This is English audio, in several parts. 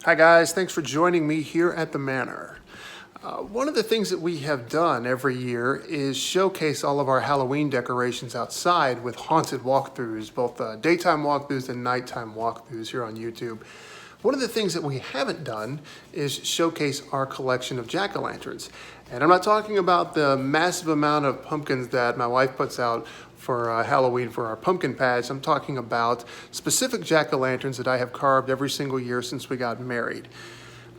Hi guys, thanks for joining me here at the Manor. One of the things that we have done every year is showcase all of our Halloween decorations outside with haunted walkthroughs, both daytime walkthroughs and nighttime walkthroughs here on YouTube. One of the things that we haven't done is showcase our collection of jack-o'-lanterns. And I'm not talking about the massive amount of pumpkins that my wife puts out for Halloween for our pumpkin patch. I'm talking about specific jack-o'-lanterns that I have carved every single year since we got married.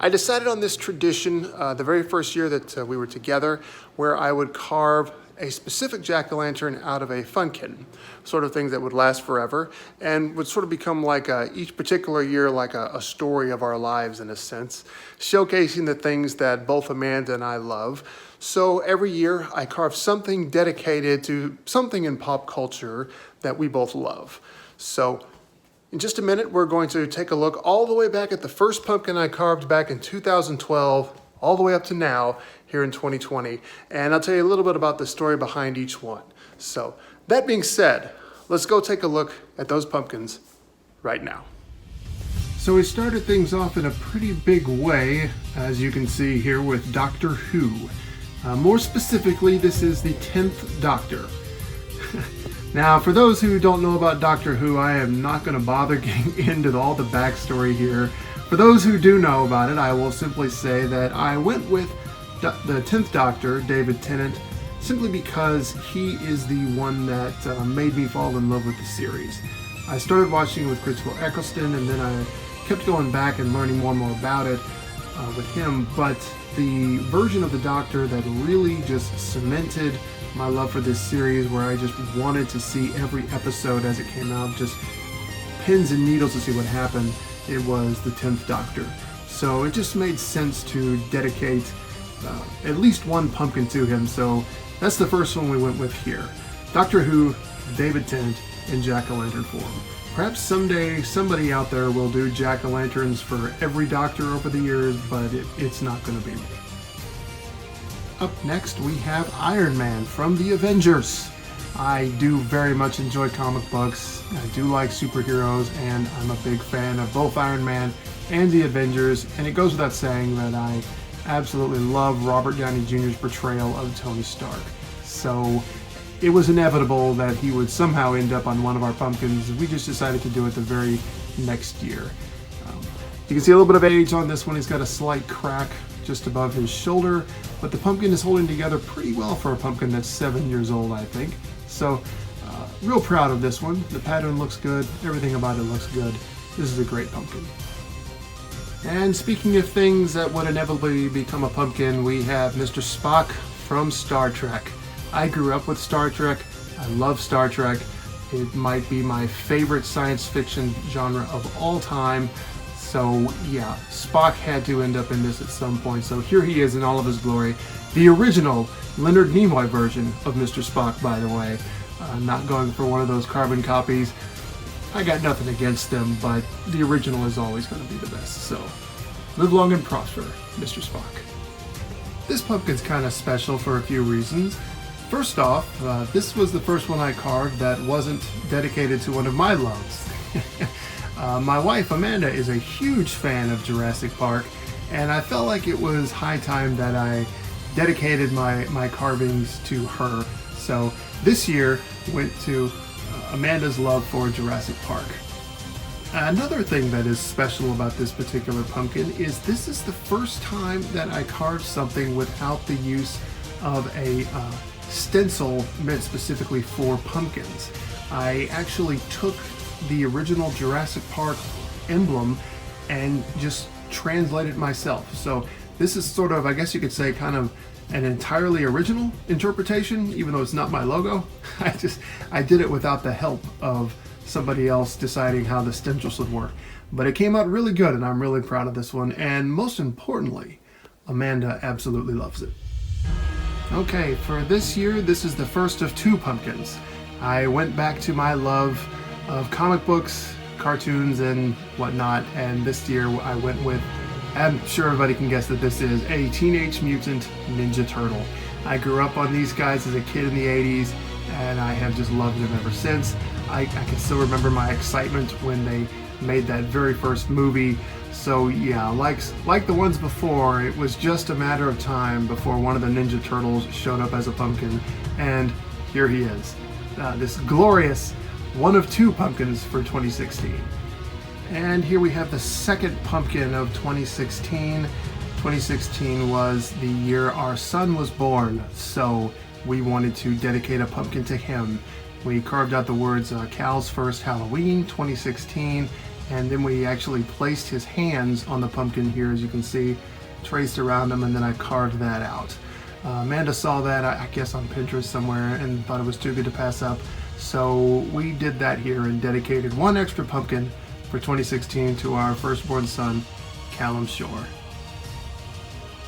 I decided on this tradition the very first year that we were together, where I would carve a specific jack-o'-lantern out of a funkin, sort of things that would last forever and would sort of become like each particular year like a story of our lives in a sense, showcasing the things that both Amanda and I love. So every year I carve something dedicated to something in pop culture that we both love. So in just a minute, we're going to take a look all the way back at the first pumpkin I carved back in 2012, all the way up to now here in 2020. And I'll tell you a little bit about the story behind each one. So that being said, let's go take a look at those pumpkins right now. So we started things off in a pretty big way, as you can see here with Doctor Who. More specifically, this is the 10th Doctor. Now, for those who don't know about Doctor Who, I am not going to bother getting into all the backstory here. For those who do know about it, I will simply say that I went with the 10th Doctor, David Tennant, simply because he is the one that made me fall in love with the series. I started watching it with Christopher Eccleston, and then I kept going back and learning more and more about it with him, but the version of the Doctor that really just cemented my love for this series, where I just wanted to see every episode as it came out, just pins and needles to see what happened, it was the 10th Doctor. So it just made sense to dedicate at least one pumpkin to him, so that's the first one we went with here. Doctor Who, David Tennant, in jack-o'-lantern form. Perhaps someday somebody out there will do jack-o'-lanterns for every Doctor over the years, but it's not going to be me. Up next we have Iron Man from the Avengers. I do very much enjoy comic books, I do like superheroes, and I'm a big fan of both Iron Man and the Avengers, and it goes without saying that I absolutely love Robert Downey Jr.'s portrayal of Tony Stark. So it was inevitable that he would somehow end up on one of our pumpkins. We just decided to do it the very next year. You can see a little bit of age on this one. He's got a slight crack just above his shoulder, but the pumpkin is holding together pretty well for a pumpkin that's 7 years old, I think. So real proud of this one. The pattern looks good, everything about it looks good. This is a great pumpkin. And speaking of things that would inevitably become a pumpkin, we have Mr. Spock from Star Trek. I grew up with Star Trek. I love Star Trek. It might be my favorite science fiction genre of all time. So yeah, Spock had to end up in this at some point. So here he is in all of his glory. The original Leonard Nimoy version of Mr. Spock, by the way. Not going for one of those carbon copies. I got nothing against them, but the original is always going to be the best. So live long and prosper, Mr. Spock. This pumpkin's kind of special for a few reasons. First off, this was the first one I carved that wasn't dedicated to one of my loves. My wife, Amanda, is a huge fan of Jurassic Park, and I felt like it was high time that I dedicated my carvings to her. So this year went to Amanda's love for Jurassic Park. Another thing that is special about this particular pumpkin is this is the first time that I carved something without the use of a stencil meant specifically for pumpkins. I actually took the original Jurassic Park emblem and just translated myself. So this is sort of, I guess you could say, kind of an entirely original interpretation, even though it's not my logo. I did it without the help of somebody else deciding how the stencils would work. But it came out really good, and I'm really proud of this one. And most importantly, Amanda absolutely loves it. Okay, for this year, this is the first of two pumpkins. I went back to my love of comic books, cartoons, and whatnot, and this year I went with, I'm sure everybody can guess that this is a Teenage Mutant Ninja Turtle. I grew up on these guys as a kid in the 80s, and I have just loved them ever since. I can still remember my excitement when they made that very first movie So yeah, like the ones before, it was just a matter of time before one of the Ninja Turtles showed up as a pumpkin, and here he is. This glorious one of two pumpkins for 2016. And here we have the second pumpkin of 2016. 2016 was the year our son was born, so we wanted to dedicate a pumpkin to him. We carved out the words Cal's First Halloween 2016, and then we actually placed his hands on the pumpkin here, as you can see, traced around him, and then I carved that out. Amanda saw that, I guess on Pinterest somewhere, and thought it was too good to pass up. So we did that here and dedicated one extra pumpkin for 2016 to our firstborn son, Callum Schorr.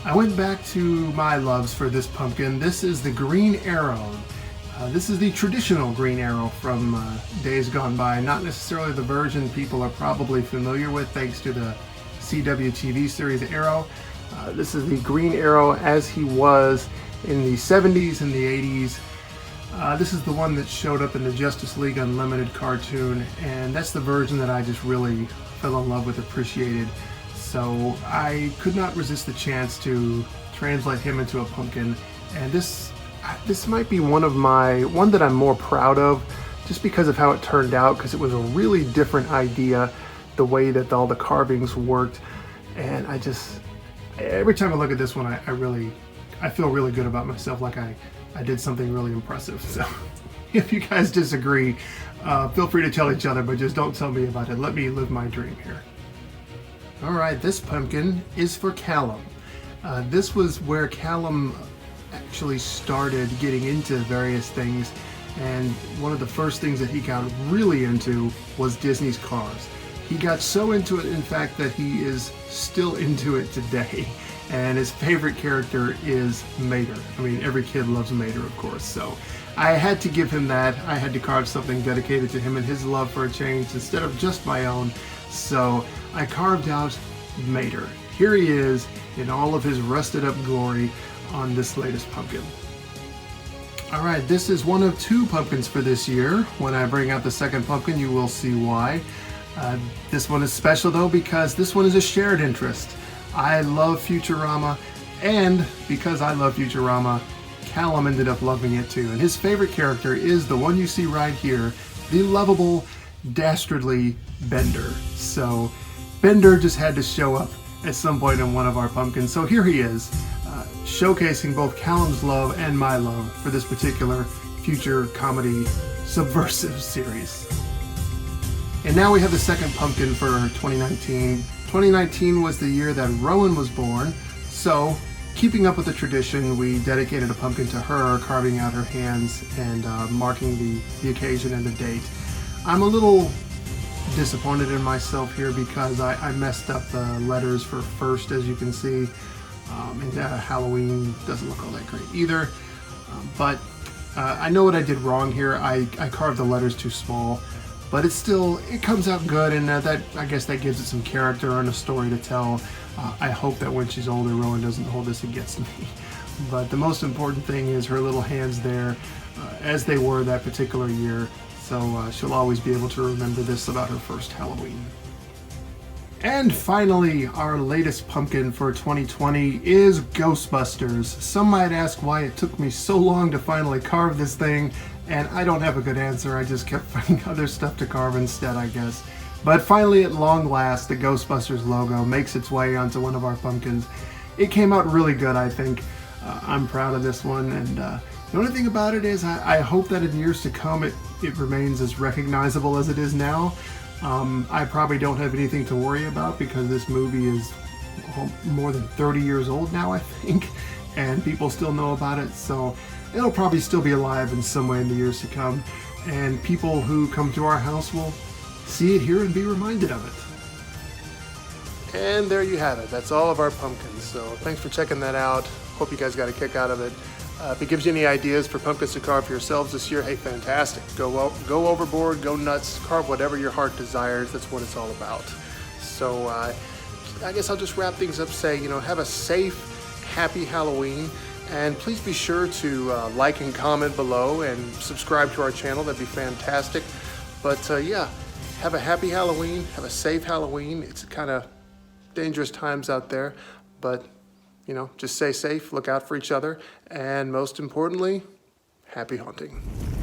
I went back to my loves for this pumpkin. This is the Green Arrow. This is the traditional Green Arrow from days gone by, not necessarily the version people are probably familiar with thanks to the CW TV series Arrow. This is the Green Arrow as he was in the 70s and the 80s. This is the one that showed up in the Justice League Unlimited cartoon, and that's the version that I just really fell in love with, appreciated. So I could not resist the chance to translate him into a pumpkin, and this might be one that I'm more proud of, just because of how it turned out, because it was a really different idea, the way that all the carvings worked, and every time I look at this one, I feel really good about myself, like I did something really impressive. So if you guys disagree, feel free to tell each other, but just don't tell me about it. Let me live my dream here. All right, this pumpkin is for Callum. This was where Callum actually started getting into various things, and one of the first things that he got really into was Disney's cars. He got so into it, in fact, that he is still into it today. And his favorite character is Mater. I mean, every kid loves Mater, of course. So I had to give him that. I had to carve something dedicated to him and his love for a change instead of just my own. So I carved out Mater. Here he is in all of his rusted up glory on this latest pumpkin. All right, this is one of two pumpkins for this year. When I bring out the second pumpkin, you will see why. This one is special though because this one is a shared interest. I love Futurama, and because I love Futurama, Callum ended up loving it too. And his favorite character is the one you see right here, the lovable, dastardly Bender. So Bender just had to show up at some point in one of our pumpkins. So here he is, showcasing both Callum's love and my love for this particular future comedy subversive series. And now we have the second pumpkin for 2019. 2019 was the year that Rowan was born, so keeping up with the tradition, we dedicated a pumpkin to her, carving out her hands and marking the occasion and the date. I'm a little disappointed in myself here because I messed up the letters for first, as you can see, and Halloween doesn't look all that great either, but I know what I did wrong here. I carved the letters too small. But it comes out good, and I guess that gives it some character and a story to tell. I hope that when she's older, Rowan doesn't hold this against me. But the most important thing is her little hands there, as they were that particular year. So she'll always be able to remember this about her first Halloween. And finally, our latest pumpkin for 2020 is Ghostbusters. Some might ask why it took me so long to finally carve this thing, and I don't have a good answer. I just kept finding other stuff to carve instead, I guess. But finally, at long last, the Ghostbusters logo makes its way onto one of our pumpkins. It came out really good, I think. I'm proud of this one, and the only thing about it is I hope that in years to come it remains as recognizable as it is now. I probably don't have anything to worry about because this movie is more than 30 years old now, I think, and people still know about it, so it'll probably still be alive in some way in the years to come, and people who come to our house will see it here and be reminded of it. And there you have it. That's all of our pumpkins, so thanks for checking that out. Hope you guys got a kick out of it. If it gives you any ideas for pumpkins to carve for yourselves this year, hey, fantastic. Go overboard, go nuts, carve whatever your heart desires. That's what it's all about. So I guess I'll just wrap things up, say, have a safe, happy Halloween. And please be sure to like and comment below and subscribe to our channel. That'd be fantastic. But yeah, have a happy Halloween. Have a safe Halloween. It's kind of dangerous times out there, but just stay safe, look out for each other, and most importantly, happy hunting.